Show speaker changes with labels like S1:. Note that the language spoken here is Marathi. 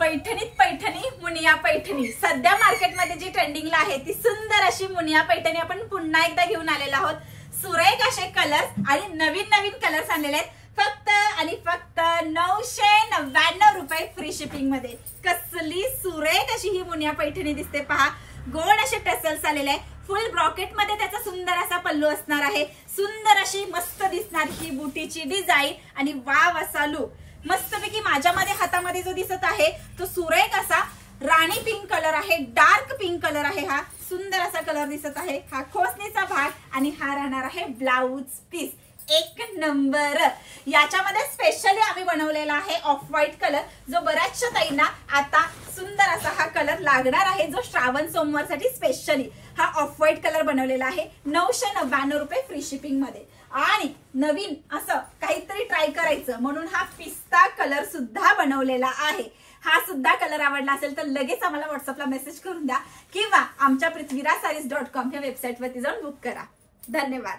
S1: पैठणीत पैठणी मुनिया पैठणी सध्या मार्केटमध्ये जी ट्रेंडिंगला आहे ती सुंदर अशी मुनिया पैठणी आपण पुन्हा एकदा घेऊन आलेलो आहोत। सुरेख असे कलर्स आणि नवीन नवीन कलर्स आणलेले आहेत फक्त आणि फक्त 999 रुपये फ्री शिपिंग मध्ये। कसली सुरेख अशी ही मुनिया पैठणी दिसते पहा। गोल्ड असे टसल्स आलेले आहे, फुल ब्रॉकेट मध्ये त्याचा सुंदर असा पल्लू असणार आहे, सुंदर अशी मस्त दिसणार ही बुटीची डिझाइन आणि वाव असा लुक। मस्तपैकी माझ्यामध्ये हातामध्ये जो दिसत आहे तो सुरेख असा राणी पिंक कलर आहे, डार्क पिंक कलर आहे, हा सुंदर असा कलर दिसत आहे। हा खोसणीचा भाग आणि हा राहणार आहे ब्लाउज पीस, एक नंबर। याच्यामध्ये स्पेशली आम्ही बनवलेला आहे ऑफ व्हाईट कलर, जो बऱ्याचशा ताईंना आता सुंदर असा हा कलर लागणार आहे, जो श्रावण सोमवारसाठी स्पेशली हा ऑफ व्हाईट कलर बनवलेला आहे 999 रुपये फ्री शिपिंग मध्ये। आणि नवीन असं काहीतरी ट्राय करायचं म्हणून हा पिस्ता कलर सुद्धा बनवलेला आहे। हा सुद्धा कलर आवडला असेल तर लगेच आम्हाला व्हॉट्सअपला मेसेज करून द्या किंवा आमच्या prithvirajsarees.com या वेबसाईट वरती जाऊन बुक करा। धन्यवाद।